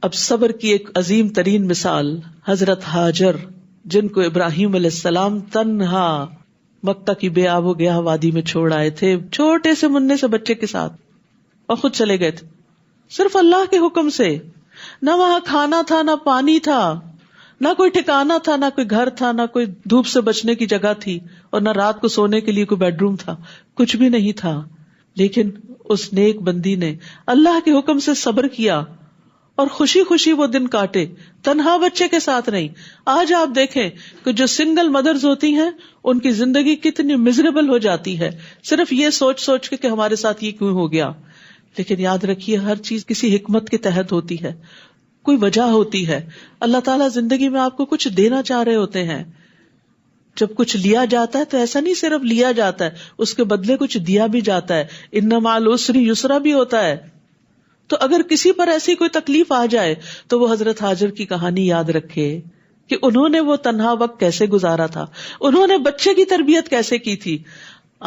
اب صبر کی ایک عظیم ترین مثال حضرت ہاجر، جن کو ابراہیم علیہ السلام تنہا مکہ کی بے آب و گیا وادی میں چھوڑ آئے تھے، چھوٹے سے مننے سے بچے کے ساتھ، اور خود چلے گئے تھے صرف اللہ کے حکم سے. نہ وہاں کھانا تھا، نہ پانی تھا، نہ کوئی ٹھکانا تھا، نہ کوئی گھر تھا، نہ کوئی دھوپ سے بچنے کی جگہ تھی، اور نہ رات کو سونے کے لیے کوئی بیڈ روم تھا، کچھ بھی نہیں تھا. لیکن اس نیک بندی نے اللہ کے حکم سے صبر کیا اور خوشی خوشی وہ دن کاٹے، تنہا بچے کے ساتھ نہیں. آج آپ دیکھیں کہ جو سنگل مدرز ہوتی ہیں ان کی زندگی کتنی مزریبل ہو جاتی ہے، صرف یہ سوچ سوچ کے کہ ہمارے ساتھ یہ کیوں ہو گیا. لیکن یاد رکھیے ہر چیز کسی حکمت کے تحت ہوتی ہے، کوئی وجہ ہوتی ہے. اللہ تعالیٰ زندگی میں آپ کو کچھ دینا چاہ رہے ہوتے ہیں. جب کچھ لیا جاتا ہے تو ایسا نہیں صرف لیا جاتا ہے، اس کے بدلے کچھ دیا بھی جاتا ہے. ان مع العسر یسرا بھی ہوتا ہے. تو اگر کسی پر ایسی کوئی تکلیف آ جائے تو وہ حضرت ہاجر کی کہانی یاد رکھے کہ انہوں نے وہ تنہا وقت کیسے گزارا تھا، انہوں نے بچے کی تربیت کیسے کی تھی.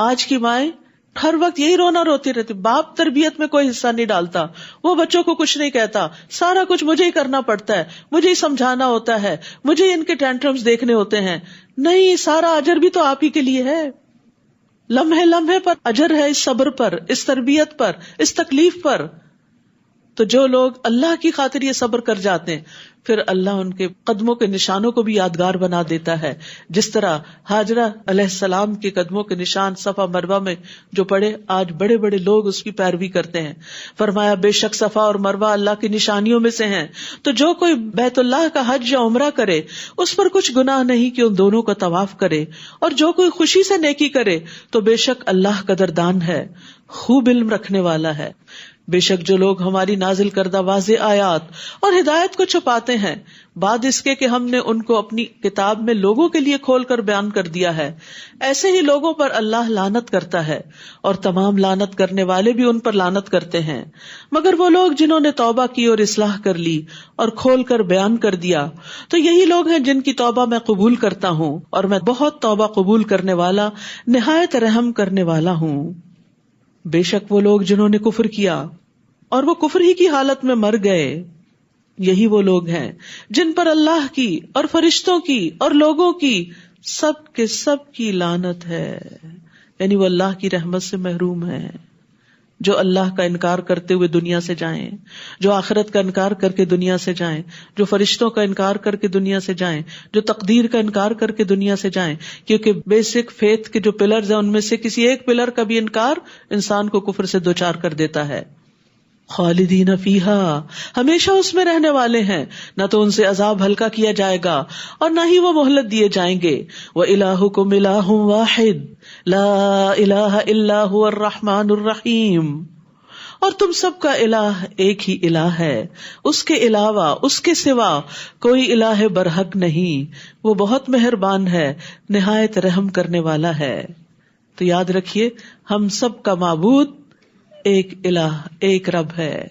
آج کی مائیں ہر وقت یہی رونا روتی رہتی، باپ تربیت میں کوئی حصہ نہیں ڈالتا، وہ بچوں کو کچھ نہیں کہتا، سارا کچھ مجھے ہی کرنا پڑتا ہے، مجھے ہی سمجھانا ہوتا ہے، مجھے ہی ان کے ٹینٹرمز دیکھنے ہوتے ہیں. نہیں، سارا اجر بھی تو آپ ہی کے لیے ہے. لمحے لمحے پر اجر ہے، اس صبر پر، اس تربیت پر، اس تکلیف پر. تو جو لوگ اللہ کی خاطر یہ صبر کر جاتے ہیں پھر اللہ ان کے قدموں کے نشانوں کو بھی یادگار بنا دیتا ہے. جس طرح ہاجرہ علیہ السلام کے قدموں کے نشان صفا مروہ میں جو پڑے، آج بڑے بڑے لوگ اس کی پیروی کرتے ہیں. فرمایا بے شک صفا اور مروہ اللہ کی نشانیوں میں سے ہیں، تو جو کوئی بیت اللہ کا حج یا عمرہ کرے اس پر کچھ گناہ نہیں کہ ان دونوں کا طواف کرے، اور جو کوئی خوشی سے نیکی کرے تو بے شک اللہ قدردان ہے، خوب علم رکھنے والا ہے. بے شک جو لوگ ہماری نازل کردہ واضح آیات اور ہدایت کو چھپاتے ہیں بعد اس کے کہ ہم نے ان کو اپنی کتاب میں لوگوں کے لیے کھول کر بیان کر دیا ہے، ایسے ہی لوگوں پر اللہ لعنت کرتا ہے، اور تمام لعنت کرنے والے بھی ان پر لعنت کرتے ہیں، مگر وہ لوگ جنہوں نے توبہ کی اور اصلاح کر لی اور کھول کر بیان کر دیا، تو یہی لوگ ہیں جن کی توبہ میں قبول کرتا ہوں، اور میں بہت توبہ قبول کرنے والا، نہایت رحم کرنے والا ہوں. بے شک وہ لوگ جنہوں نے کفر کیا اور وہ کفر ہی کی حالت میں مر گئے، یہی وہ لوگ ہیں جن پر اللہ کی اور فرشتوں کی اور لوگوں کی سب کے سب کی لعنت ہے. یعنی وہ اللہ کی رحمت سے محروم ہیں. جو اللہ کا انکار کرتے ہوئے دنیا سے جائیں، جو آخرت کا انکار کر کے دنیا سے جائیں، جو فرشتوں کا انکار کر کے دنیا سے جائیں، جو تقدیر کا انکار کر کے دنیا سے جائیں، کیونکہ بیسک فیتھ کے جو پلرز ہیں ان میں سے کسی ایک پلر کا بھی انکار انسان کو کفر سے دوچار کر دیتا ہے. خالدین فیہا، ہمیشہ اس میں رہنے والے ہیں، نہ تو ان سے عذاب ہلکا کیا جائے گا اور نہ ہی وہ مہلت دیے جائیں گے. وَإِلَٰهُكُمْ إِلَٰهٌ وَاحِدٌ لَا إِلَٰهَ إِلَّا هُوَ الرَّحْمَٰنُ الرَّحِيمُ، اور تم سب کا الہ ایک ہی الہ ہے، اس کے علاوہ، اس کے سوا کوئی الہ برحق نہیں، وہ بہت مہربان ہے، نہایت رحم کرنے والا ہے. تو یاد رکھیے ہم سب کا معبود ایک الہ، ایک رب ہے،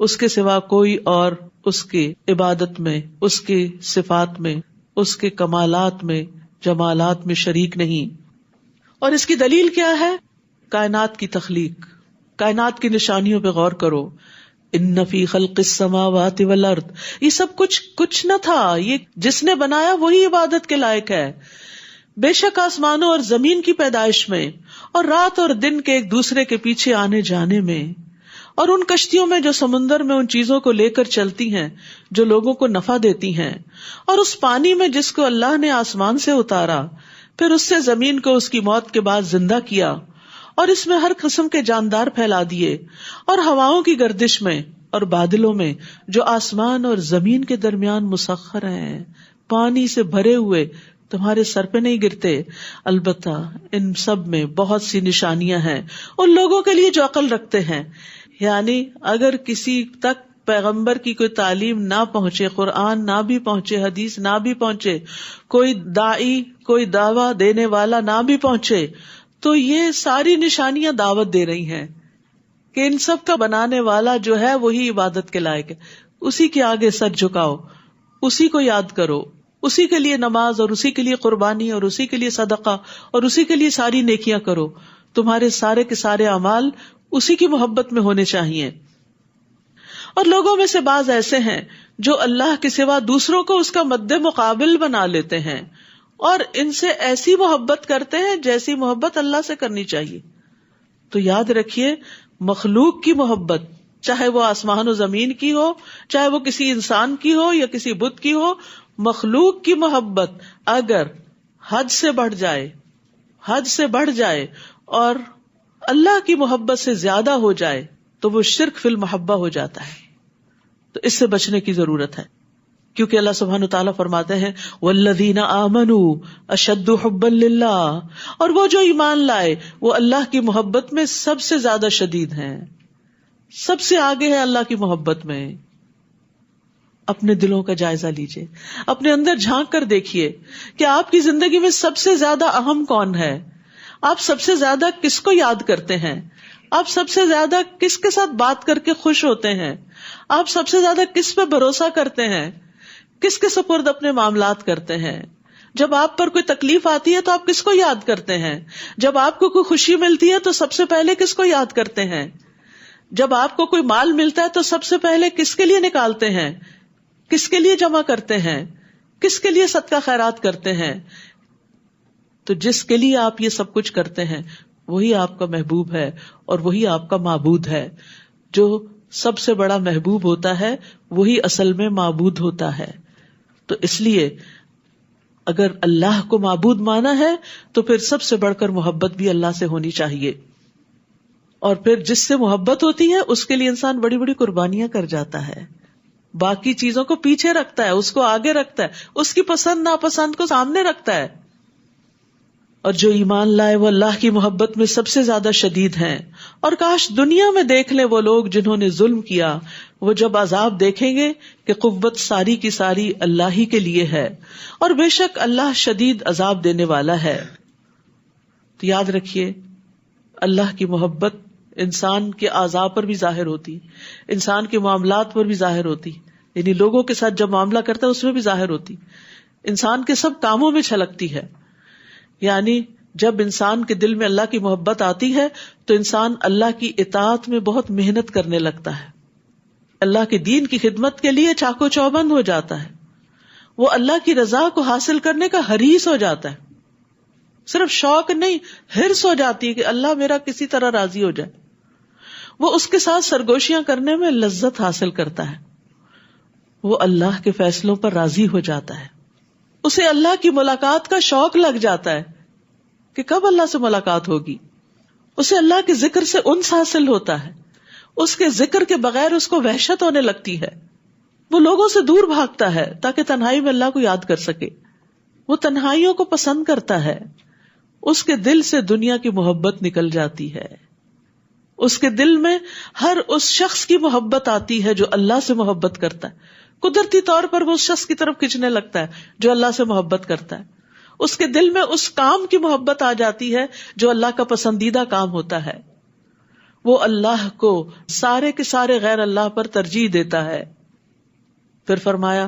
اس کے سوا کوئی اور اس کی عبادت میں، اس کی صفات میں، اس کے کمالات میں، جمالات میں شریک نہیں. اور اس کی دلیل کیا ہے؟ کائنات کی تخلیق، کائنات کی نشانیوں پہ غور کرو. ان فی خلق السماوات والارض، یہ سب کچھ نہ تھا، یہ جس نے بنایا وہی عبادت کے لائق ہے. بے شک آسمانوں اور زمین کی پیدائش میں، اور رات اور دن کے ایک دوسرے کے پیچھے آنے جانے میں، اور ان کشتیوں میں جو سمندر میں ان چیزوں کو لے کر چلتی ہیں جو لوگوں کو نفع دیتی ہیں، اور اس پانی میں جس کو اللہ نے آسمان سے اتارا، پھر اس سے زمین کو اس کی موت کے بعد زندہ کیا، اور اس میں ہر قسم کے جاندار پھیلا دیے، اور ہواؤں کی گردش میں اور بادلوں میں جو آسمان اور زمین کے درمیان مسخر ہیں، پانی سے بھرے ہوئے، تمہارے سر پہ نہیں گرتے. البتہ ان سب میں بہت سی نشانیاں ہیں ان لوگوں کے لیے جو عقل رکھتے ہیں. یعنی اگر کسی تک پیغمبر کی کوئی تعلیم نہ پہنچے، قرآن نہ بھی پہنچے، حدیث نہ بھی پہنچے، کوئی داعی، کوئی دعویٰ دینے والا نہ بھی پہنچے، تو یہ ساری نشانیاں دعوت دے رہی ہیں کہ ان سب کا بنانے والا جو ہے وہی عبادت کے لائق ہے. اسی کے آگے سر جھکاؤ، اسی کو یاد کرو، اسی کے لیے نماز اور اسی کے لیے قربانی اور اسی کے لیے صدقہ اور اسی کے لیے ساری نیکیاں کرو. تمہارے سارے کے سارے اعمال اسی کی محبت میں ہونے چاہیے. اور لوگوں میں سے بعض ایسے ہیں جو اللہ کے سوا دوسروں کو اس کا مد مقابل بنا لیتے ہیں اور ان سے ایسی محبت کرتے ہیں جیسی محبت اللہ سے کرنی چاہیے. تو یاد رکھیے مخلوق کی محبت، چاہے وہ آسمان و زمین کی ہو، چاہے وہ کسی انسان کی ہو یا کسی بت کی ہو، مخلوق کی محبت اگر حد سے بڑھ جائے اور اللہ کی محبت سے زیادہ ہو جائے تو وہ شرک فی المحبہ ہو جاتا ہے. تو اس سے بچنے کی ضرورت ہے، کیونکہ اللہ سبحانہ وتعالیٰ فرماتے ہیں والذین آمنوا اشد حبا للہ، اور وہ جو ایمان لائے وہ اللہ کی محبت میں سب سے زیادہ شدید ہیں، سب سے آگے ہے اللہ کی محبت میں. اپنے دلوں کا جائزہ لیجئے، اپنے اندر جھانک کر دیکھیے کہ آپ کی زندگی میں سب سے زیادہ اہم کون ہے، آپ سب سے زیادہ کس کو یاد کرتے ہیں، آپ سب سے زیادہ کس کے ساتھ بات کر کے خوش ہوتے ہیں، آپ سب سے زیادہ کس پہ بھروسہ کرتے ہیں، کس کے سپرد اپنے معاملات کرتے ہیں. جب آپ پر کوئی تکلیف آتی ہے تو آپ کس کو یاد کرتے ہیں، جب آپ کو کوئی خوشی ملتی ہے تو سب سے پہلے کس کو یاد کرتے ہیں، جب آپ کو کوئی مال ملتا ہے تو سب سے پہلے کس کے لیے نکالتے ہیں، کس کے لیے جمع کرتے ہیں، کس کے لیے صدقہ خیرات کرتے ہیں. تو جس کے لیے آپ یہ سب کچھ کرتے ہیں وہی آپ کا محبوب ہے اور وہی آپ کا معبود ہے. جو سب سے بڑا محبوب ہوتا ہے وہی اصل میں معبود ہوتا ہے. تو اس لیے اگر اللہ کو معبود مانا ہے تو پھر سب سے بڑھ کر محبت بھی اللہ سے ہونی چاہیے. اور پھر جس سے محبت ہوتی ہے اس کے لیے انسان بڑی بڑی قربانیاں کر جاتا ہے، باقی چیزوں کو پیچھے رکھتا ہے، اس کو آگے رکھتا ہے، اس کی پسند ناپسند کو سامنے رکھتا ہے. اور جو ایمان لائے وہ اللہ کی محبت میں سب سے زیادہ شدید ہیں. اور کاش دنیا میں دیکھ لیں وہ لوگ جنہوں نے ظلم کیا، وہ جب عذاب دیکھیں گے کہ قوت ساری کی ساری اللہ ہی کے لیے ہے اور بے شک اللہ شدید عذاب دینے والا ہے. تو یاد رکھیے اللہ کی محبت انسان کے اعضاء پر بھی ظاہر ہوتی، انسان کے معاملات پر بھی ظاہر ہوتی، یعنی لوگوں کے ساتھ جب معاملہ کرتا ہے اس میں بھی ظاہر ہوتی، انسان کے سب کاموں میں چھلکتی ہے. یعنی جب انسان کے دل میں اللہ کی محبت آتی ہے تو انسان اللہ کی اطاعت میں بہت محنت کرنے لگتا ہے، اللہ کے دین کی خدمت کے لیے چاقو چوبند ہو جاتا ہے، وہ اللہ کی رضا کو حاصل کرنے کا حریص ہو جاتا ہے. صرف شوق نہیں، حرص ہو جاتی ہے کہ اللہ میرا کسی طرح راضی ہو جائے. وہ اس کے ساتھ سرگوشیاں کرنے میں لذت حاصل کرتا ہے، وہ اللہ کے فیصلوں پر راضی ہو جاتا ہے، اسے اللہ کی ملاقات کا شوق لگ جاتا ہے کہ کب اللہ سے ملاقات ہوگی. اسے اللہ کے ذکر سے انس حاصل ہوتا ہے، اس کے ذکر کے بغیر اس کو وحشت ہونے لگتی ہے. وہ لوگوں سے دور بھاگتا ہے تاکہ تنہائی میں اللہ کو یاد کر سکے. وہ تنہائیوں کو پسند کرتا ہے، اس کے دل سے دنیا کی محبت نکل جاتی ہے، اس کے دل میں ہر اس شخص کی محبت آتی ہے جو اللہ سے محبت کرتا ہے. قدرتی طور پر وہ اس شخص کی طرف کھنچنے لگتا ہے جو اللہ سے محبت کرتا ہے. اس کے دل میں اس کام کی محبت آ جاتی ہے جو اللہ کا پسندیدہ کام ہوتا ہے. وہ اللہ کو سارے کے سارے غیر اللہ پر ترجیح دیتا ہے. پھر فرمایا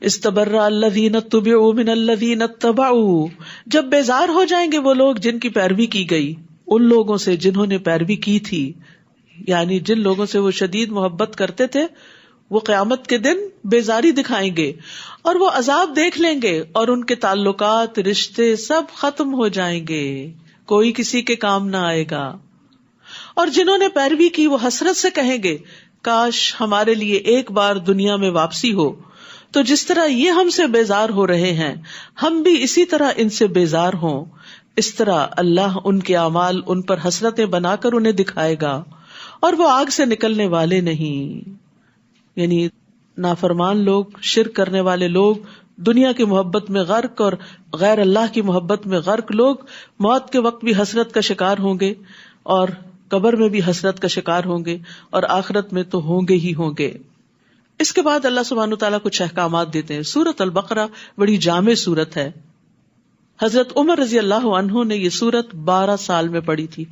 استبرأ الذین اتبعوا من الذین اتبعوا، جب بیزار ہو جائیں گے وہ لوگ جن کی پیروی کی گئی ان لوگوں سے جنہوں نے پیروی کی تھی. یعنی جن لوگوں سے وہ شدید محبت کرتے تھے وہ قیامت کے دن بیزاری دکھائیں گے اور وہ عذاب دیکھ لیں گے اور ان کے تعلقات رشتے سب ختم ہو جائیں گے، کوئی کسی کے کام نہ آئے گا. اور جنہوں نے پیروی کی وہ حسرت سے کہیں گے کاش ہمارے لیے ایک بار دنیا میں واپسی ہو. تو جس طرح یہ ہم سے بیزار ہو رہے ہیں ہم بھی اسی طرح ان سے بیزار ہوں. اس طرح اللہ ان کے اعمال ان پر حسرتیں بنا کر انہیں دکھائے گا اور وہ آگ سے نکلنے والے نہیں. یعنی نافرمان لوگ، شرک کرنے والے لوگ، دنیا کی محبت میں غرق اور غیر اللہ کی محبت میں غرق لوگ موت کے وقت بھی حسرت کا شکار ہوں گے اور قبر میں بھی حسرت کا شکار ہوں گے اور آخرت میں تو ہوں گے ہی ہوں گے. اس کے بعد اللہ سبحانہ وتعالیٰ کچھ احکامات دیتے ہیں. سورۃ البقرہ بڑی جامع سورت ہے. حضرت عمر رضی اللہ عنہ نے یہ سورت 12 سال میں پڑھی تھی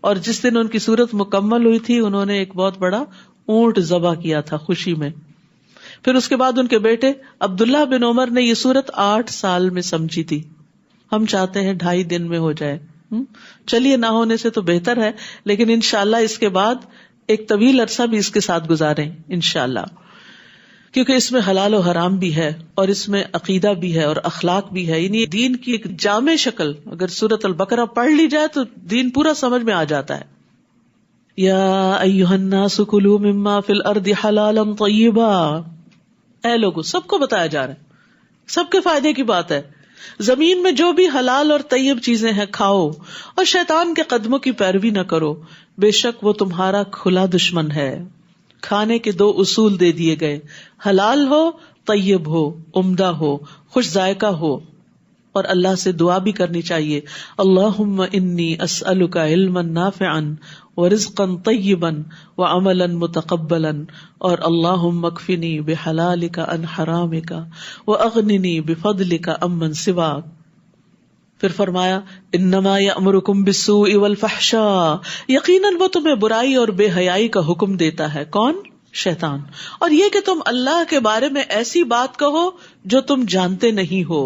اور جس دن ان کی سورت مکمل ہوئی تھی انہوں نے ایک بہت بڑا اونٹ ذبح کیا تھا خوشی میں. پھر اس کے بعد ان کے بیٹے عبداللہ بن عمر نے یہ سورت 8 سال میں سمجھی تھی. ہم چاہتے ہیں 2.5 دن میں ہو جائے. چلیے نہ ہونے سے تو بہتر ہے، لیکن انشاءاللہ اس کے بعد ایک طویل عرصہ بھی اس کے ساتھ گزاریں انشاءاللہ، کیونکہ اس میں حلال و حرام بھی ہے اور اس میں عقیدہ بھی ہے اور اخلاق بھی ہے، یعنی دین کی ایک جامع شکل اگر سورۃ البقرہ پڑھ لی جائے تو دین پورا سمجھ میں آ جاتا ہے. یا ایھا الناس کلوا مما فی الارض حلالا طیبا، اے لوگوں، سب کو بتایا جا رہا ہے، سب کے فائدے کی بات ہے، زمین میں جو بھی حلال اور طیب چیزیں ہیں کھاؤ، اور شیطان کے قدموں کی پیروی نہ کرو، بے شک وہ تمہارا کھلا دشمن ہے. کھانے کے 2 اصول دے دیے گئے، حلال ہو، طیب ہو، عمدہ ہو، خوش ذائقہ ہو، اور اللہ سے دعا بھی کرنی چاہیے، اللہم انی اسألک علما نافعا ورزقا طیبا وعملا متقبلا، اور اللہم اکفنی بحلالک عن حرامک واغننی بفضلک عمن سواک. پھر فرمایا انما یأمرکم بالسوء والفحشاء، یقیناً وہ تمہیں برائی اور بے حیائی کا حکم دیتا ہے. کون؟ شیطان. اور یہ کہ تم اللہ کے بارے میں ایسی بات کہو جو تم جانتے نہیں ہو.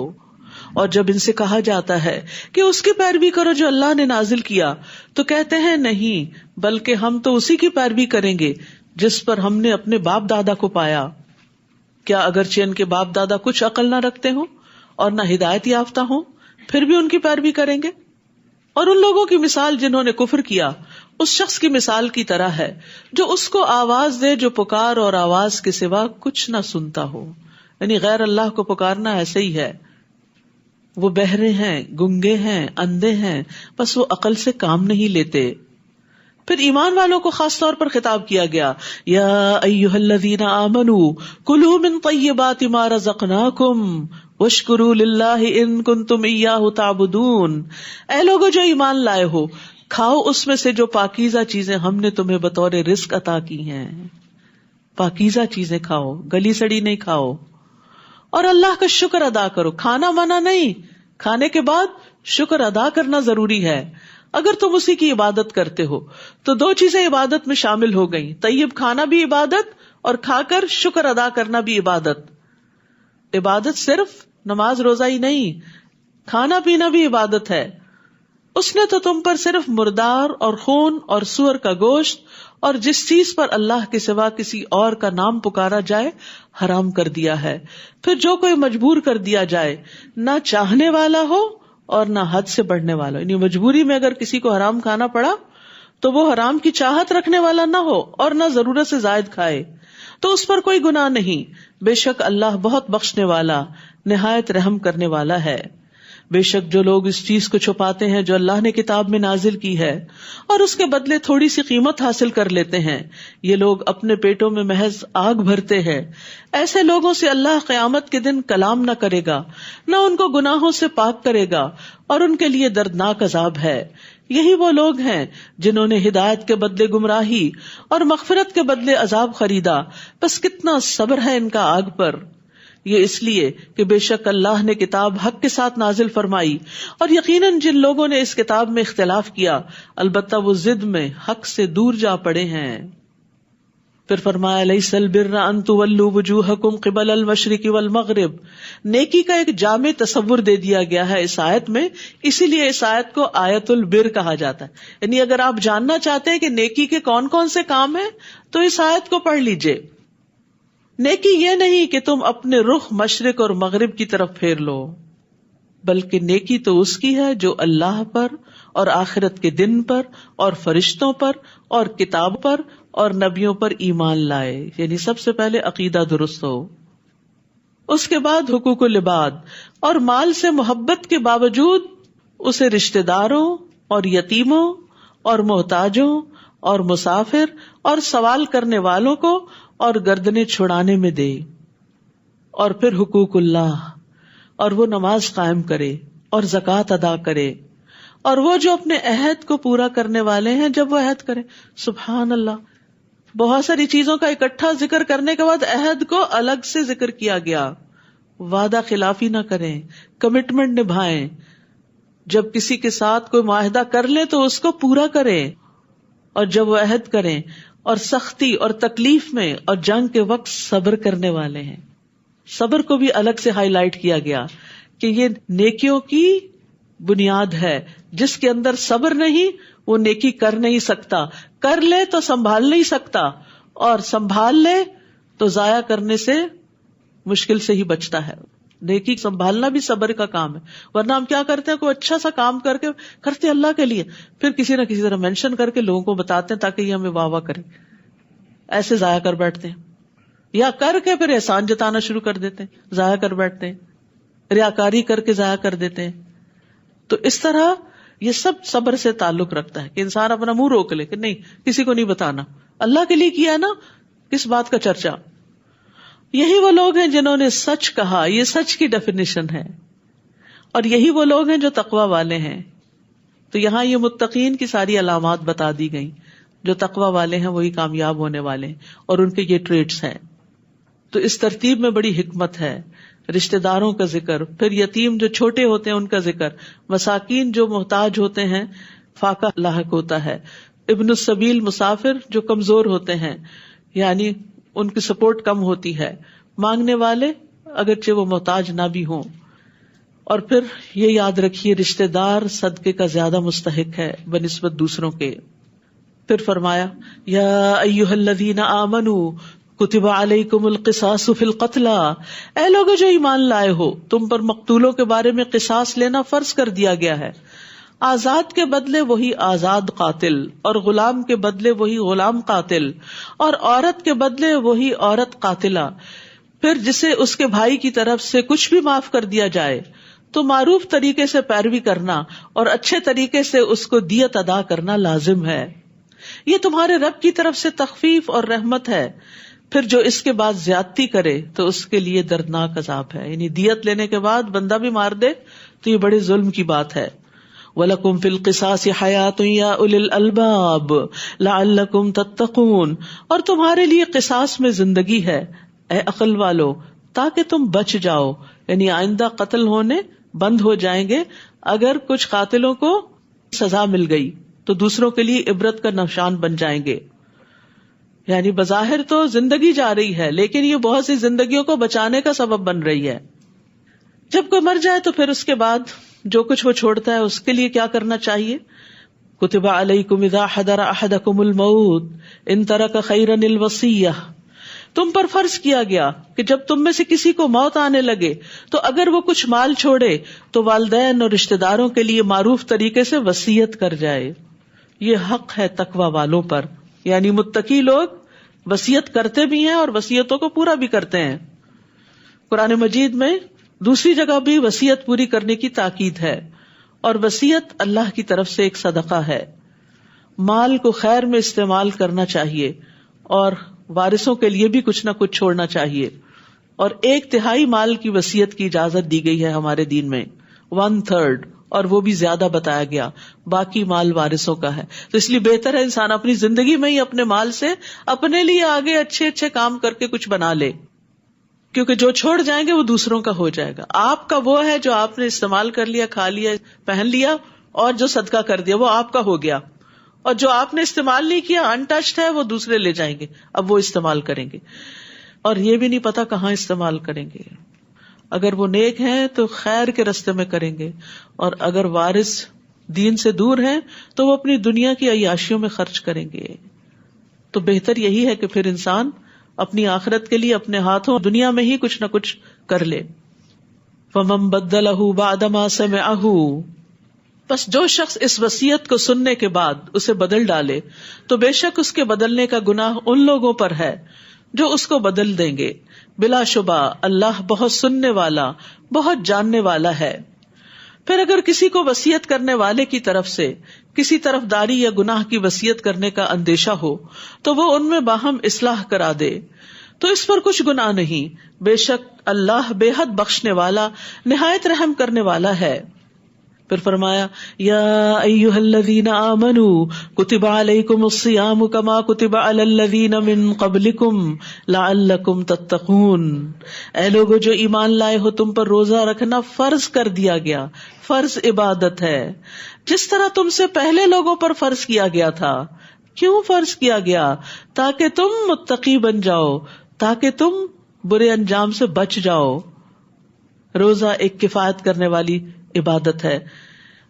اور جب ان سے کہا جاتا ہے کہ اس کی پیروی کرو جو اللہ نے نازل کیا، تو کہتے ہیں نہیں، بلکہ ہم تو اسی کی پیروی کریں گے جس پر ہم نے اپنے باپ دادا کو پایا. کیا اگرچہ ان کے باپ دادا کچھ عقل نہ رکھتے ہوں اور نہ ہدایت یافتہ ہوں، پھر بھی ان کی پیروی کریں گے؟ اور ان لوگوں کی مثال جنہوں نے کفر کیا اس شخص کی مثال کی طرح ہے جو اس کو آواز دے جو پکار اور آواز کے سوا کچھ نہ سنتا ہو. یعنی غیر اللہ کو پکارنا ایسے ہی ہے. وہ بہرے ہیں، گنگے ہیں، اندھے ہیں، بس وہ عقل سے کام نہیں لیتے. پھر ایمان والوں کو خاص طور پر خطاب کیا گیا، یا ایھا الذین آمنوا کلوا من طیبات ما رزقناکم واشکروا للہ ان کنتم ایاہ تعبدون. اے لوگو جو ایمان لائے ہو، کھاؤ اس میں سے جو پاکیزہ چیزیں ہم نے تمہیں بطور رزق عطا کی ہیں. پاکیزہ چیزیں کھاؤ، گلی سڑی نہیں کھاؤ، اور اللہ کا شکر ادا کرو. کھانا منع نہیں، کھانے کے بعد شکر ادا کرنا ضروری ہے. اگر تم اسی کی عبادت کرتے ہو تو 2 چیزیں عبادت میں شامل ہو گئیں، طیب کھانا بھی عبادت اور کھا کر شکر ادا کرنا بھی عبادت. عبادت صرف نماز روزہ ہی نہیں، کھانا پینا بھی عبادت ہے. اس نے تو تم پر صرف مردار اور خون اور سور کا گوشت اور جس چیز پر اللہ کے سوا کسی اور کا نام پکارا جائے حرام کر دیا ہے. پھر جو کوئی مجبور کر دیا جائے، نہ چاہنے والا ہو اور نہ حد سے بڑھنے والا، یعنی مجبوری میں اگر کسی کو حرام کھانا پڑا تو وہ حرام کی چاہت رکھنے والا نہ ہو اور نہ ضرورت سے زائد کھائے، تو اس پر کوئی گناہ نہیں. بے شک اللہ بہت بخشنے والا، نہایت رحم کرنے والا ہے. بے شک جو لوگ اس چیز کو چھپاتے ہیں جو اللہ نے کتاب میں نازل کی ہے اور اس کے بدلے تھوڑی سی قیمت حاصل کر لیتے ہیں، یہ لوگ اپنے پیٹوں میں محض آگ بھرتے ہیں. ایسے لوگوں سے اللہ قیامت کے دن کلام نہ کرے گا، نہ ان کو گناہوں سے پاک کرے گا، اور ان کے لیے دردناک عذاب ہے. یہی وہ لوگ ہیں جنہوں نے ہدایت کے بدلے گمراہی اور مغفرت کے بدلے عذاب خریدا، بس کتنا صبر ہے ان کا آگ پر. یہ اس لیے کہ بے شک اللہ نے کتاب حق کے ساتھ نازل فرمائی، اور یقیناً جن لوگوں نے اس کتاب میں اختلاف کیا البتہ وہ ضد میں حق سے دور جا پڑے ہیں. پھر فرمایا لیس البر ان تولوا وجوہکم قبل المشرق والمغرب. نیکی کا ایک جامع تصور دے دیا گیا ہے اس آیت میں، اسی لیے اس آیت کو آیت البر کہا جاتا ہے. یعنی اگر آپ جاننا چاہتے ہیں کہ نیکی کے کون کون سے کام ہیں تو اس آیت کو پڑھ لیجئے. نیکی یہ نہیں کہ تم اپنے رخ مشرق اور مغرب کی طرف پھیر لو، بلکہ نیکی تو اس کی ہے جو اللہ پر اور آخرت کے دن پر اور فرشتوں پر اور کتاب پر اور نبیوں پر ایمان لائے. یعنی سب سے پہلے عقیدہ درست ہو، اس کے بعد حقوق العباد، اور مال سے محبت کے باوجود اسے رشتہ داروں اور یتیموں اور محتاجوں اور مسافر اور سوال کرنے والوں کو اور گردنیں چھڑانے میں دے. اور پھر حقوق اللہ، اور وہ نماز قائم کرے اور زکوٰۃ ادا کرے، اور وہ جو اپنے عہد کو پورا کرنے والے ہیں جب وہ عہد کرے. سبحان اللہ، بہت ساری چیزوں کا اکٹھا ذکر کرنے کے بعد عہد کو الگ سے ذکر کیا گیا. وعدہ خلافی نہ کریں، کمٹمنٹ نبھائیں. جب کسی کے ساتھ کوئی معاہدہ کر لیں تو اس کو پورا کریں، اور جب وہ عہد کریں اور سختی اور تکلیف میں اور جنگ کے وقت صبر کرنے والے ہیں. صبر کو بھی الگ سے ہائی لائٹ کیا گیا کہ یہ نیکیوں کی بنیاد ہے، جس کے اندر صبر نہیں وہ نیکی کر نہیں سکتا، کر لے تو سنبھال نہیں سکتا، اور سنبھال لے تو ضائع کرنے سے مشکل سے ہی بچتا ہے. نیکی سنبھالنا بھی صبر کا کام ہے، ورنہ ہم کیا کرتے ہیں، کوئی اچھا سا کام کر کے کرتے اللہ کے لیے، پھر کسی نہ کسی طرح مینشن کر کے لوگوں کو بتاتے ہیں تاکہ یہ ہمیں واہ واہ کرے، ایسے ضائع کر بیٹھتے ہیں. یا کر کے پھر احسان جتانا شروع کر دیتے ہیں، ضائع کر بیٹھتے ہیں، ریاکاری کر کے ضائع کر دیتے ہیں. تو اس طرح یہ سب صبر سے تعلق رکھتا ہے کہ انسان اپنا منہ روک لے کہ نہیں کسی کو نہیں بتانا، اللہ کے لیے کیا نا، کس بات کا چرچا. یہی وہ لوگ ہیں جنہوں نے سچ کہا، یہ سچ کی ڈیفینیشن ہے، اور یہی وہ لوگ ہیں جو تقوی والے ہیں. تو یہاں یہ متقین کی ساری علامات بتا دی گئیں، جو تقوی والے ہیں وہی کامیاب ہونے والے ہیں، اور ان کے یہ ٹریٹس ہیں. تو اس ترتیب میں بڑی حکمت ہے. رشتہ داروں کا ذکر، پھر یتیم جو چھوٹے ہوتے ہیں ان کا ذکر، مساکین جو محتاج ہوتے ہیں فاقہ لاحق ہوتا ہے، ابن السبیل مسافر جو کمزور ہوتے ہیں یعنی ان کی سپورٹ کم ہوتی ہے، مانگنے والے اگرچہ وہ محتاج نہ بھی ہوں. اور پھر یہ یاد رکھیے رشتہ دار صدقے کا زیادہ مستحق ہے بنسبت دوسروں کے. پھر فرمایا یا ایھا الذین آمنوا کتب علیکم القصاص فی القتلی، اے لوگو جو ایمان لائے ہو تم پر مقتولوں کے بارے میں قصاص لینا فرض کر دیا گیا ہے. آزاد کے بدلے وہی آزاد قاتل، اور غلام کے بدلے وہی غلام قاتل، اور عورت کے بدلے وہی عورت قاتلہ. پھر جسے اس کے بھائی کی طرف سے کچھ بھی معاف کر دیا جائے تو معروف طریقے سے پیروی کرنا اور اچھے طریقے سے اس کو دیت ادا کرنا لازم ہے. یہ تمہارے رب کی طرف سے تخفیف اور رحمت ہے. پھر جو اس کے بعد زیادتی کرے تو اس کے لیے دردناک عذاب ہے. یعنی دیت لینے کے بعد بندہ بھی مار دے تو یہ بڑے ظلم کی بات ہے. وَلَكُمْ فِي الْقِصَاصِ حَيَاةٌ يَا أُولِي الْأَلْبَابِ لَعَلَّكُمْ تَتَّقُونَ، اور تمہارے لیے قصاص میں زندگی ہے اے عقل والو تاکہ تم بچ جاؤ. یعنی آئندہ قتل ہونے بند ہو جائیں گے. اگر کچھ قاتلوں کو سزا مل گئی تو دوسروں کے لیے عبرت کا نشان بن جائیں گے. یعنی بظاہر تو زندگی جا رہی ہے لیکن یہ بہت سی زندگیوں کو بچانے کا سبب بن رہی ہے. جب کوئی مر جائے تو پھر اس کے بعد جو کچھ وہ چھوڑتا ہے اس کے لیے کیا کرنا چاہیے. کتب علیکم اذا حضر احدکم الموت ان ترک خیرا الوصیہ، تم پر فرض کیا گیا کہ جب تم میں سے کسی کو موت آنے لگے تو اگر وہ کچھ مال چھوڑے تو والدین اور رشتہ داروں کے لیے معروف طریقے سے وصیت کر جائے. یہ حق ہے تقوی والوں پر. یعنی متقی لوگ وصیت کرتے بھی ہیں اور وصیتوں کو پورا بھی کرتے ہیں. قرآن مجید میں دوسری جگہ بھی وصیت پوری کرنے کی تاکید ہے، اور وصیت اللہ کی طرف سے ایک صدقہ ہے. مال کو خیر میں استعمال کرنا چاہیے اور وارثوں کے لیے بھی کچھ نہ کچھ چھوڑنا چاہیے. اور 1/3 مال کی وصیت کی اجازت دی گئی ہے ہمارے دین میں، 1/3، اور وہ بھی زیادہ بتایا گیا، باقی مال وارثوں کا ہے. تو اس لیے بہتر ہے انسان اپنی زندگی میں ہی اپنے مال سے اپنے لیے آگے اچھے اچھے کام کر کے کچھ بنا لے، کیونکہ جو چھوڑ جائیں گے وہ دوسروں کا ہو جائے گا. آپ کا وہ ہے جو آپ نے استعمال کر لیا، کھا لیا، پہن لیا، اور جو صدقہ کر دیا وہ آپ کا ہو گیا. اور جو آپ نے استعمال نہیں کیا، انٹچڈ ہے، وہ دوسرے لے جائیں گے، اب وہ استعمال کریں گے، اور یہ بھی نہیں پتا کہاں استعمال کریں گے. اگر وہ نیک ہیں تو خیر کے رستے میں کریں گے، اور اگر وارث دین سے دور ہیں تو وہ اپنی دنیا کی عیاشیوں میں خرچ کریں گے. تو بہتر یہی ہے کہ پھر انسان اپنی آخرت کے لیے اپنے ہاتھوں دنیا میں ہی کچھ نہ کچھ کر لے. فَمَن بَدَّلَهُ بَعْدَ مَا سَمِعَهُ، بس جو شخص اس وصیت کو سننے کے بعد اسے بدل ڈالے تو بے شک اس کے بدلنے کا گناہ ان لوگوں پر ہے جو اس کو بدل دیں گے. بلا شبہ اللہ بہت سننے والا، بہت جاننے والا ہے. پھر اگر کسی کو وصیت کرنے والے کی طرف سے کسی طرف داری یا گناہ کی وصیت کرنے کا اندیشہ ہو تو وہ ان میں باہم اصلاح کرا دے تو اس پر کچھ گناہ نہیں. بے شک اللہ بے حد بخشنے والا، نہایت رحم کرنے والا ہے. پھر فرمایا یا ایھا الذین آمنوا کتب علیکم الصیام کما کتب علی الذین من قبلکم لعلکم تتقون، اے لوگو جو ایمان لائے ہو تم پر روزہ رکھنا فرض کر دیا گیا. فرض عبادت ہے جس طرح تم سے پہلے لوگوں پر فرض کیا گیا تھا. کیوں فرض کیا گیا؟ تاکہ تم متقی بن جاؤ، تاکہ تم برے انجام سے بچ جاؤ. روزہ ایک کفایت کرنے والی عبادت ہے.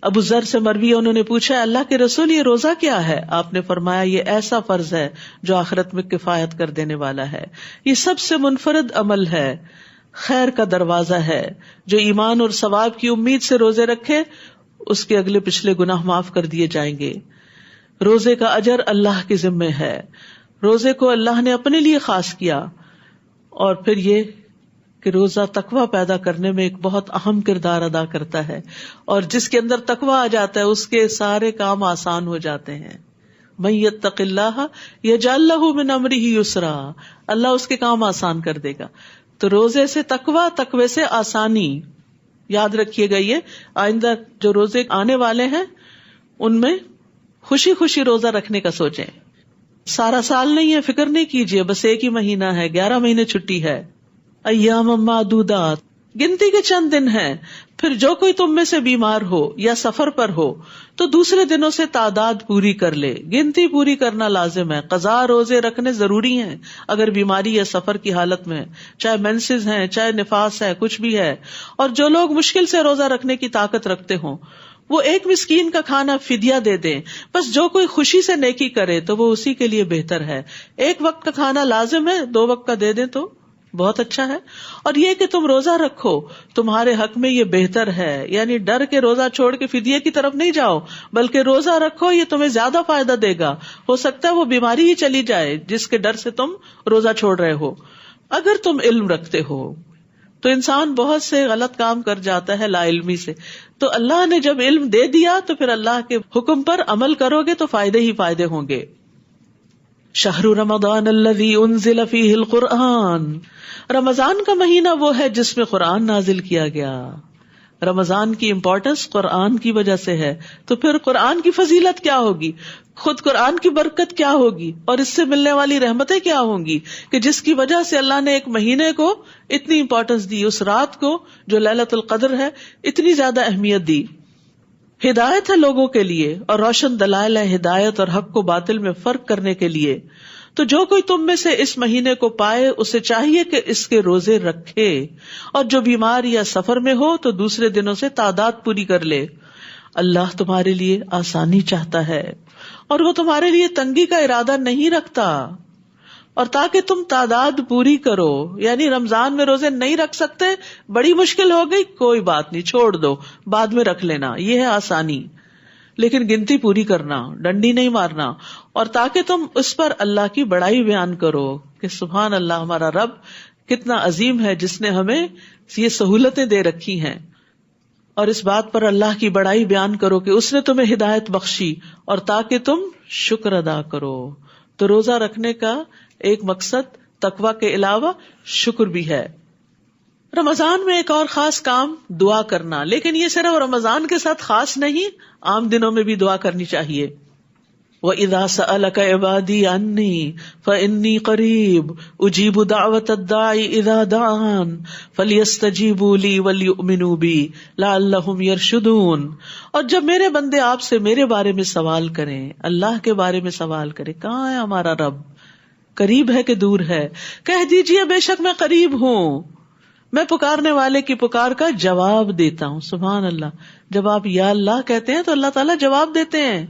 ابو ذر سے مروی ہے، انہوں نے پوچھا اللہ کے رسول یہ روزہ کیا ہے؟ آپ نے فرمایا یہ ایسا فرض ہے جو آخرت میں کفایت کر دینے والا ہے، یہ سب سے منفرد عمل ہے، خیر کا دروازہ ہے، جو ایمان اور ثواب کی امید سے روزے رکھے اس کے اگلے پچھلے گناہ معاف کر دیے جائیں گے۔ روزے کا اجر اللہ کے ذمے ہے، روزے کو اللہ نے اپنے لیے خاص کیا، اور پھر یہ کہ روزہ تقویٰ پیدا کرنے میں ایک بہت اہم کردار ادا کرتا ہے، اور جس کے اندر تقویٰ آ جاتا ہے اس کے سارے کام آسان ہو جاتے ہیں۔ من یتق اللہ یجعل لہ من امرہ یسرا، اللہ اس کے کام آسان کر دے گا۔ تو روزے سے تقویٰ، تقوی سے آسانی، یاد رکھیے گا یہ آئندہ جو روزے آنے والے ہیں ان میں خوشی خوشی روزہ رکھنے کا سوچیں۔ سارا سال نہیں ہے، فکر نہیں کیجیے، بس ایک ہی مہینہ ہے، 11 مہینے چھٹی ہے۔ ایام معدودات، گنتی کے چند دن ہیں، پھر جو کوئی تم میں سے بیمار ہو یا سفر پر ہو تو دوسرے دنوں سے تعداد پوری کر لے۔ گنتی پوری کرنا لازم ہے، قضا روزے رکھنے ضروری ہیں اگر بیماری یا سفر کی حالت میں، چاہے مینسز ہیں، چاہے نفاس ہے، کچھ بھی ہے۔ اور جو لوگ مشکل سے روزہ رکھنے کی طاقت رکھتے ہوں وہ ایک مسکین کا کھانا فدیہ دے دیں۔ بس جو کوئی خوشی سے نیکی کرے تو وہ اسی کے لیے بہتر ہے۔ ایک وقت کا کھانا لازم ہے، 2 وقت کا دے دیں تو بہت اچھا ہے۔ اور یہ کہ تم روزہ رکھو تمہارے حق میں یہ بہتر ہے، یعنی ڈر کے روزہ چھوڑ کے فدیے کی طرف نہیں جاؤ، بلکہ روزہ رکھو، یہ تمہیں زیادہ فائدہ دے گا۔ ہو سکتا ہے وہ بیماری ہی چلی جائے جس کے ڈر سے تم روزہ چھوڑ رہے ہو۔ اگر تم علم رکھتے ہو تو انسان بہت سے غلط کام کر جاتا ہے لا علمی سے، تو اللہ نے جب علم دے دیا تو پھر اللہ کے حکم پر عمل کرو گے تو فائدے ہی فائدے ہوں گے۔ شہر رمضان الذی انزل فیہ القرآن، رمضان کا مہینہ وہ ہے جس میں قرآن نازل کیا گیا۔ رمضان کی امپورٹنس قرآن کی وجہ سے ہے، تو پھر قرآن کی فضیلت کیا ہوگی، خود قرآن کی برکت کیا ہوگی، اور اس سے ملنے والی رحمتیں کیا ہوں گی کہ جس کی وجہ سے اللہ نے ایک مہینے کو اتنی امپورٹنس دی، اس رات کو جو لیلۃ القدر ہے اتنی زیادہ اہمیت دی۔ ہدایت ہے لوگوں کے لیے اور روشن دلائل ہے ہدایت اور حق کو باطل میں فرق کرنے کے لیے۔ تو جو کوئی تم میں سے اس مہینے کو پائے اسے چاہیے کہ اس کے روزے رکھے، اور جو بیمار یا سفر میں ہو تو دوسرے دنوں سے تعداد پوری کر لے۔ اللہ تمہارے لیے آسانی چاہتا ہے اور وہ تمہارے لیے تنگی کا ارادہ نہیں رکھتا۔ اور تاکہ تم تعداد پوری کرو، یعنی رمضان میں روزے نہیں رکھ سکتے، بڑی مشکل ہو گئی، کوئی بات نہیں، چھوڑ دو، بعد میں رکھ لینا، یہ ہے آسانی۔ لیکن گنتی پوری کرنا، ڈنڈی نہیں مارنا، اور تاکہ تم اس پر اللہ کی بڑائی بیان کرو کہ سبحان اللہ، ہمارا رب کتنا عظیم ہے جس نے ہمیں یہ سہولتیں دے رکھی ہیں، اور اس بات پر اللہ کی بڑائی بیان کرو کہ اس نے تمہیں ہدایت بخشی، اور تاکہ تم شکر ادا کرو۔ تو روزہ رکھنے کا ایک مقصد تقویٰ کے علاوہ شکر بھی ہے۔ رمضان میں ایک اور خاص کام دعا کرنا، لیکن یہ صرف رمضان کے ساتھ خاص نہیں، عام دنوں میں بھی دعا کرنی چاہیے۔ وَإِذَا سَأَلَكَ عِبَادِي عَنِّي فَإِنِّي قَرِيبٌ أُجِيبُ دَعْوَةَ الدَّاعِ إِذَا دَعَانِ فَلْيَسْتَجِيبُوا لِي وَلْيُؤْمِنُوا بِي لَعَلَّهُمْ يَرْشُدُونَ۔ اور جب میرے بندے آپ سے میرے بارے میں سوال کریں، اللہ کے بارے میں سوال کریں، کہاں ہے ہمارا رب، قریب ہے کہ دور ہے، کہہ دیجئے بے شک میں قریب ہوں، میں پکارنے والے کی پکار کا جواب دیتا ہوں۔ سبحان اللہ، جب آپ یا اللہ کہتے ہیں تو اللہ تعالیٰ جواب دیتے ہیں،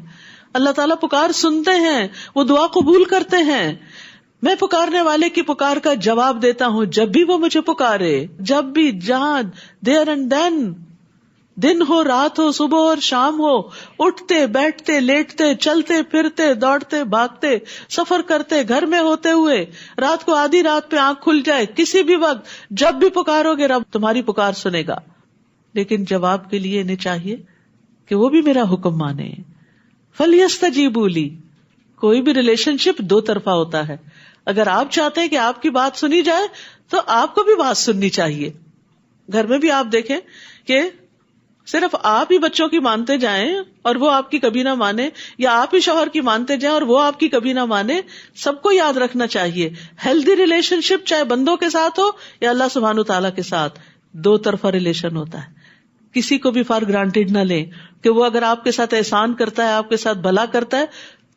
اللہ تعالیٰ پکار سنتے ہیں، وہ دعا قبول کرتے ہیں۔ میں پکارنے والے کی پکار کا جواب دیتا ہوں جب بھی وہ مجھے پکارے، جب بھی، جہاں، دیر اینڈ دین، دن ہو، رات ہو، صبح اور شام ہو، اٹھتے بیٹھتے لیٹتے چلتے پھرتے دوڑتے بھاگتے سفر کرتے گھر میں ہوتے ہوئے، رات کو آدھی رات پہ آنکھ کھل جائے، کسی بھی وقت جب بھی پکارو گے رب تمہاری پکار سنے گا۔ لیکن جواب کے لیے انہیں چاہیے کہ وہ بھی میرا حکم مانے۔ فَلْيَسْتَجِيبُوا لِي، کوئی بھی ریلیشن شپ 2 طرفہ ہوتا ہے، اگر آپ چاہتے ہیں کہ آپ کی بات سنی جائے تو آپ کو بھی بات سننی چاہیے۔ گھر میں بھی آپ دیکھیں کہ صرف آپ ہی بچوں کی مانتے جائیں اور وہ آپ کی کبھی نہ مانے، یا آپ ہی شوہر کی مانتے جائیں اور وہ آپ کی کبھی نہ مانے، سب کو یاد رکھنا چاہیے ہیلدی ریلیشن شپ چاہے بندوں کے ساتھ ہو یا اللہ سبحانہ تعالیٰ کے ساتھ، 2 طرفہ ریلیشن ہوتا ہے۔ کسی کو بھی فار گرانٹیڈ نہ لیں کہ وہ اگر آپ کے ساتھ احسان کرتا ہے، آپ کے ساتھ بھلا کرتا ہے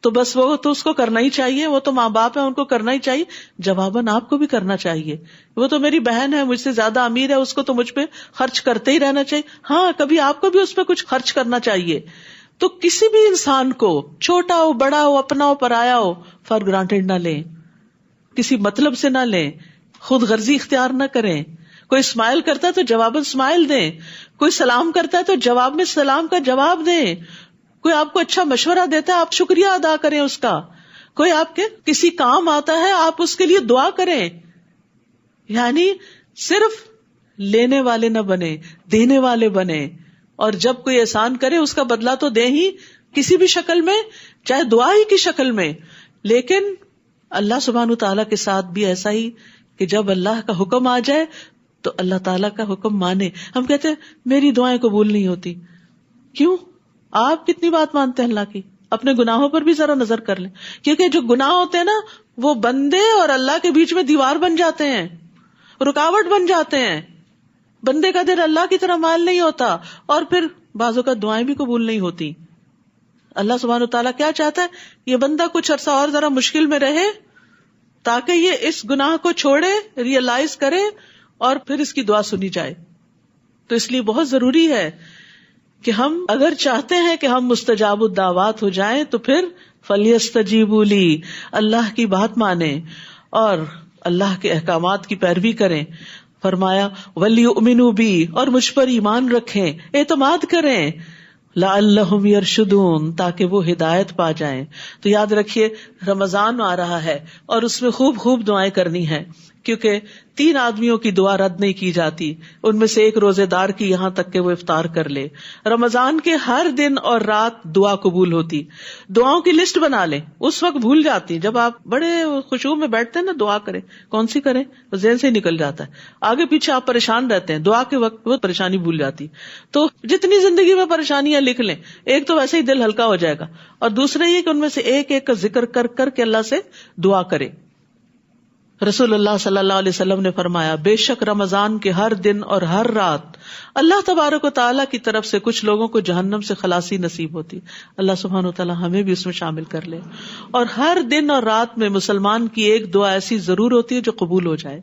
تو بس وہ تو اس کو کرنا ہی چاہیے، وہ تو ماں باپ ہیں، ان کو کرنا ہی چاہیے، جواباً آپ کو بھی کرنا چاہیے. وہ تو میری بہن ہے، مجھ سے زیادہ امیر ہے، اس کو تو مجھ پہ خرچ کرتے ہی رہنا چاہیے. ہاں کبھی آپ کو بھی اس پہ کچھ خرچ کرنا چاہیے. تو کسی بھی انسان کو، چھوٹا ہو بڑا ہو اپنا ہو پرایا ہو، فار گرانٹیڈ نہ لیں، کسی مطلب سے نہ لیں، خود غرضی اختیار نہ کریں. کوئی اسمائل کرتا ہے تو جواباً اسمائل دیں، کوئی سلام کرتا ہے تو جواب میں سلام کا جواب دیں، کوئی آپ کو اچھا مشورہ دیتا ہے آپ شکریہ ادا کریں اس کا، کوئی آپ کے کسی کام آتا ہے آپ اس کے لیے دعا کریں. یعنی صرف لینے والے نہ بنے، دینے والے بنے. اور جب کوئی احسان کرے اس کا بدلہ تو دیں ہی کسی بھی شکل میں، چاہے دعا ہی کی شکل میں. لیکن اللہ سبحانہ تعالیٰ کے ساتھ بھی ایسا ہی کہ جب اللہ کا حکم آ جائے تو اللہ تعالیٰ کا حکم مانے. ہم کہتے ہیں میری دعائیں قبول نہیں ہوتی. کیوں؟ آپ کتنی بات مانتے ہیں اللہ کی؟ اپنے گناہوں پر بھی ذرا نظر کر لیں، کیونکہ جو گناہ ہوتے ہیں نا وہ بندے اور اللہ کے بیچ میں دیوار بن جاتے ہیں، رکاوٹ بن جاتے ہیں. بندے کا دل اللہ کی طرح مائل نہیں ہوتا، اور پھر بعضوں کا دعائیں بھی قبول نہیں ہوتی. اللہ سبحانہ وتعالیٰ کیا چاہتا ہے؟ یہ بندہ کچھ عرصہ اور ذرا مشکل میں رہے تاکہ یہ اس گناہ کو چھوڑے، ریئلائز کرے، اور پھر اس کی دعا سنی جائے. تو اس لیے بہت ضروری ہے کہ ہم اگر چاہتے ہیں کہ ہم مستجاب الدعوات ہو جائیں تو پھر فَلْيَسْتَجِيبُوا لِي، اللہ کی بات مانیں اور اللہ کے احکامات کی پیروی کریں. فرمایا وَلْيُؤْمِنُوا بِي، اور مجھ پر ایمان رکھیں، اعتماد کریں، لَعَلَّهُمْ يَرْشُدُونَ، تاکہ وہ ہدایت پا جائیں. تو یاد رکھیے رمضان آ رہا ہے اور اس میں خوب خوب دعائیں کرنی ہیں، کیونکہ 3 آدمیوں کی دعا رد نہیں کی جاتی، ان میں سے ایک روزے دار کی، یہاں تک کہ وہ افطار کر لے. رمضان کے ہر دن اور رات دعا قبول ہوتی. دعاؤں کی لسٹ بنا لیں، اس وقت بھول جاتی. جب آپ بڑے خشوع میں بیٹھتے ہیں نا دعا کریں، کون سی کریں ذہن سے نکل جاتا ہے، آگے پیچھے آپ پریشان رہتے ہیں، دعا کے وقت وہ پریشانی بھول جاتی. تو جتنی زندگی میں پریشانیاں لکھ لیں، ایک تو ویسے ہی دل ہلکا ہو جائے گا، اور دوسرا یہ کہ ان میں سے ایک ایک کا ذکر کر کر کے اللہ سے دعا کرے. رسول اللہ صلی اللہ علیہ وسلم نے فرمایا بے شک رمضان کے ہر دن اور ہر رات اللہ تبارک و تعالیٰ کی طرف سے کچھ لوگوں کو جہنم سے خلاصی نصیب ہوتی. اللہ سبحانہ و تعالیٰ ہمیں بھی اس میں شامل کر لے. اور ہر دن اور رات میں مسلمان کی ایک دعا ایسی ضرور ہوتی ہے جو قبول ہو جائے.